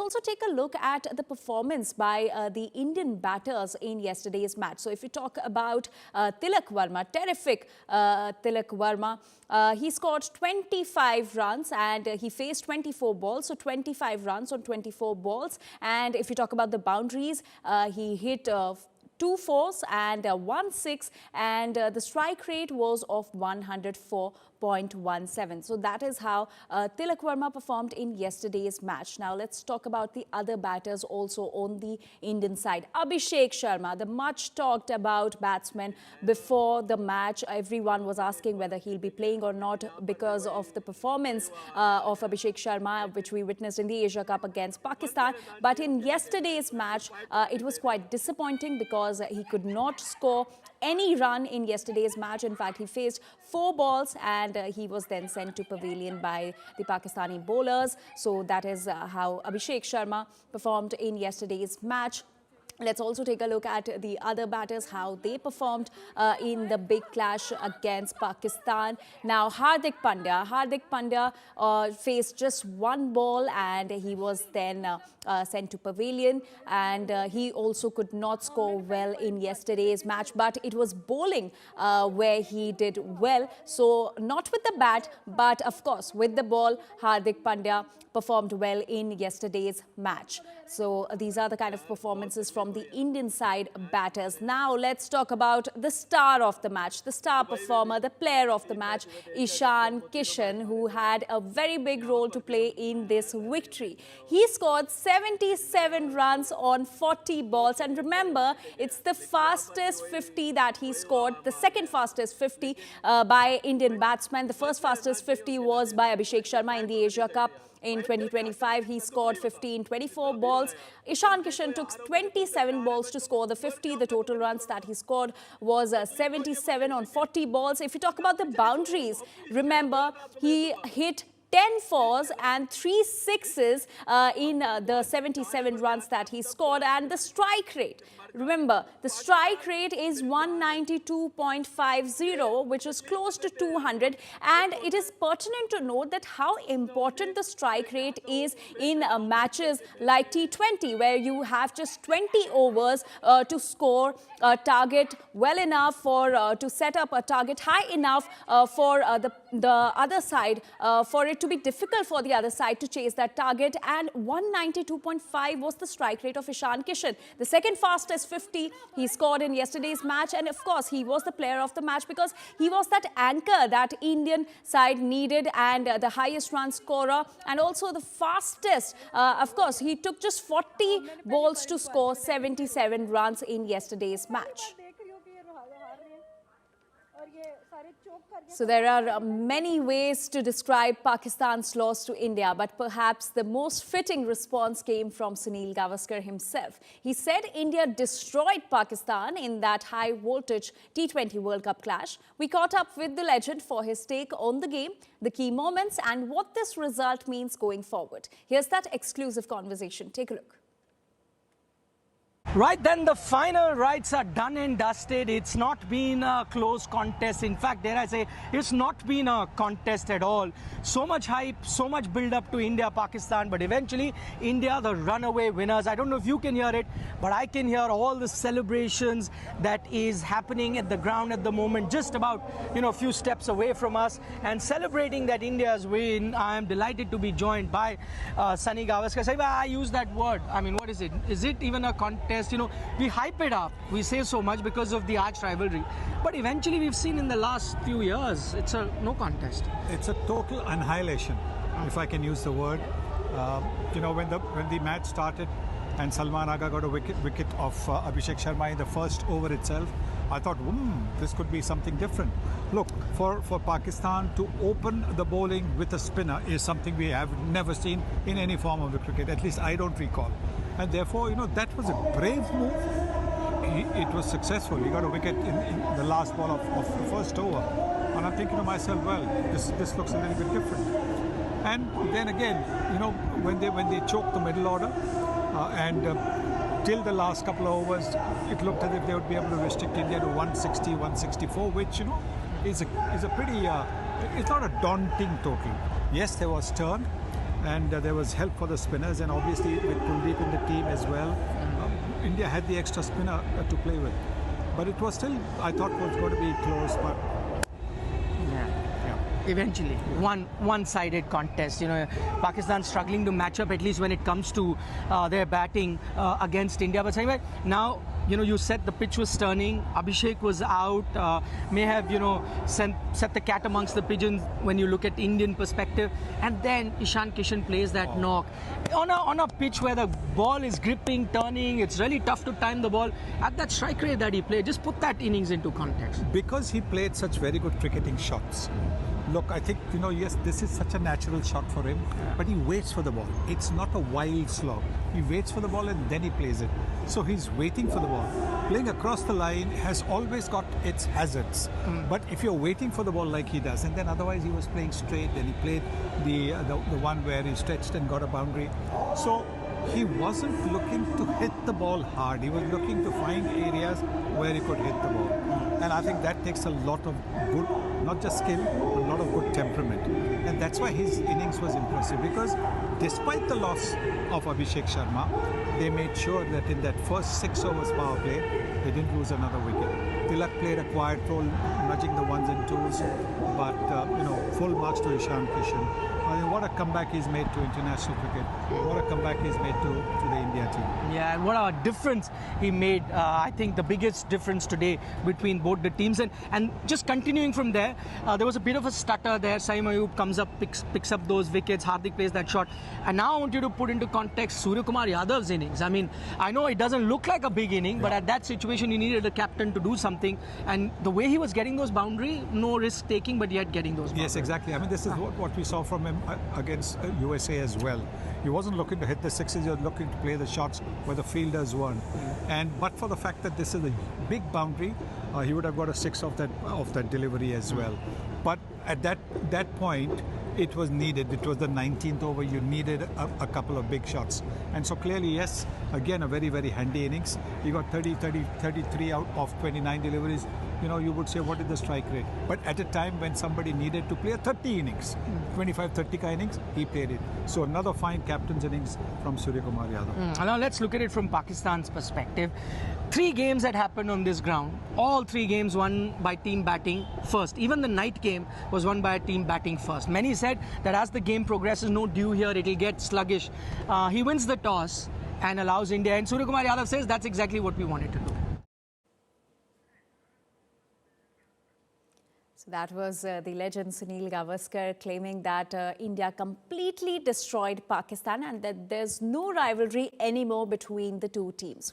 also take a look at the performance by the Indian batters in yesterday's match. So if you talk about Tilak Varma, terrific Tilak Varma, he scored 25 runs and he faced 24 balls, so 25 runs on 24 balls. And if you talk about the boundaries, he hit 2 fours and 1 6, and the strike rate was of 104.17. So that is how Tilak Varma performed in yesterday's match. Now let's talk about the other batters also on the Indian side. Abhishek Sharma, the much talked about batsman before the match. Everyone was asking whether he'll be playing or not because of the performance of Abhishek Sharma, which we witnessed in the Asia Cup against Pakistan. But in yesterday's match, it was quite disappointing because he could not score any run in yesterday's match. In fact, he faced 4 balls and he was then sent to pavilion by the Pakistani bowlers. So that is how Abhishek Sharma performed in yesterday's match. Let's also take a look at the other batters, how they performed in the big clash against Pakistan. Now, Hardik Pandya faced just 1 ball and he was then sent to pavilion, and he also could not score well in yesterday's match, but it was bowling where he did well. So not with the bat, but of course with the ball, Hardik Pandya performed well in yesterday's match. So these are the kind of performances from the Indian side batters. Now let's talk about the star of the match, the star performer, the player of the match, Ishan Kishan, who had a very big role to play in this victory. He scored 77 runs on 40 balls, and remember, it's the fastest 50 that he scored, the second fastest 50 by Indian batsmen. The first fastest 50 was by Abhishek Sharma in the Asia Cup. In 2025, he scored 50 in 24 balls. Ishan Kishan took 27 balls to score the 50. The total runs that he scored was 77 on 40 balls. If you talk about the boundaries, remember, he hit 10 fours and 3 sixes in the 77 runs that he scored. And the strike rate, remember, the strike rate is 192.50, which is close to 200. And it is pertinent to note that how important the strike rate is in matches like T20, where you have just 20 overs to score a target well enough for to set up a target high enough for the other side, for it to be difficult for the other side to chase that target. And 192.5 was the strike rate of Ishan Kishan, the second fastest 50 he scored in yesterday's match. And of course, he was the player of the match because he was that anchor that Indian side needed, and the highest run scorer, and also the fastest. Of course, he took just 40 balls to score 77 runs in yesterday's match. So there are many ways to describe Pakistan's loss to India, but perhaps the most fitting response came from Sunil Gavaskar himself. He said India destroyed Pakistan in that high-voltage T20 World Cup clash. We caught up with the legend for his take on the game, the key moments, and what this result means going forward. Here's that exclusive conversation. Take a look. Right then, the final rights are done and dusted. It's not been a close contest. In fact, dare I say, it's not been a contest at all. So much hype, so much build-up to India-Pakistan, but eventually, India, the runaway winners. I don't know if you can hear it, but I can hear all the celebrations that is happening at the ground at the moment, just about, a few steps away from us. And celebrating that India's win, I am delighted to be joined by Sunil Gavaskar. Saiba, I use that word. I mean, what is it? Is it even a contest? We hype it up. We say so much because of the arch rivalry. But eventually, we've seen in the last few years, it's a no contest. It's a total annihilation, if I can use the word. When the match started and Salman Agha got a wicket of Abhishek Sharma in the first over itself, I thought, this could be something different. Look, for Pakistan to open the bowling with a spinner is something we have never seen in any form of the cricket. At least I don't recall. And therefore, that was a brave move. It was successful. He got a wicket in the last ball of the first over. And I'm thinking to myself, well, this looks a little bit different. And then again, when they choked the middle order till the last couple of overs, it looked as if they would be able to restrict India to 160, 164, which, is a pretty, it's not a daunting total. Yes, there was turn, and there was help for the spinners, and obviously with Kuldeep in the team as well, India had the extra spinner to play with. But it was still, I thought, was going to be close, but Eventually, one-sided contest. You know, Pakistan struggling to match up, at least when it comes to their batting against India. But anyway, now, you know, you said the pitch was turning. Abhishek was out. May have, you know, set the cat amongst the pigeons when you look at Indian perspective. And then Ishan Kishan plays that knock on a pitch where the ball is gripping, turning. It's really tough to time the ball at that strike rate that he played. Just put that innings into context. because he played such very good cricketing shots. Look, I think, you know, yes, this is such a natural shot for him, but he waits for the ball. It's not a wild slog. He waits for the ball and then he plays it. So he's waiting for the ball. Playing across the line has always got its hazards. But if you're waiting for the ball like he does, and then otherwise he was playing straight, then he played the one where he stretched and got a boundary. So he wasn't looking to hit the ball hard. He was looking to find areas where he could hit the ball. And I think that takes a lot of good, not just skill, but a lot of good temperament. And that's why his innings was impressive, because despite the loss of Abhishek Sharma, they made sure that in that first 6 overs power play, they didn't lose another wicket. Tilak played a quiet role, nudging the ones and twos, but you know, full marks to Ishan Kishan. I mean, what a comeback he's made to international cricket. What a comeback he's made to the India team. Yeah, and what a difference he made. I think the biggest difference today between both the teams. And just continuing from there, there was a bit of a stutter there. Saim Ayub comes up, picks up those wickets. Hardik plays that shot. And now I want you to put into context Suryakumar Yadav's innings. I mean, I know it doesn't look like a big inning, but at that situation, you needed a captain to do something. And the way he was getting those boundary, no risk taking, but yet getting those boundaries. Yes, exactly. I mean, this is what we saw from him against USA as well. He wasn't looking to hit the sixes, he was looking to play the shots where the fielders weren't. But for the fact that this is a big boundary, he would have got a six off that delivery as well. But at that point, it was needed. It was the 19th over. You needed a couple of big shots. And so clearly, yes, again, a very, very handy innings. He got 33 out of 29 deliveries. You know, you would say, what is the strike rate? But at a time when somebody needed to play a 30 innings, 25-30 innings, he played it. So another fine captain's innings from Suryakumar Yadav. Now let's look at it from Pakistan's perspective. 3 games that happened on this ground, all 3 games won by team batting first. Even the night game was won by a team batting first. Many said that as the game progresses, no dew here, it'll get sluggish. He wins the toss and allows India. And Suryakumar Yadav says that's exactly what we wanted to do. So that was the legend Sunil Gavaskar claiming that India completely destroyed Pakistan and that there's no rivalry anymore between the two teams.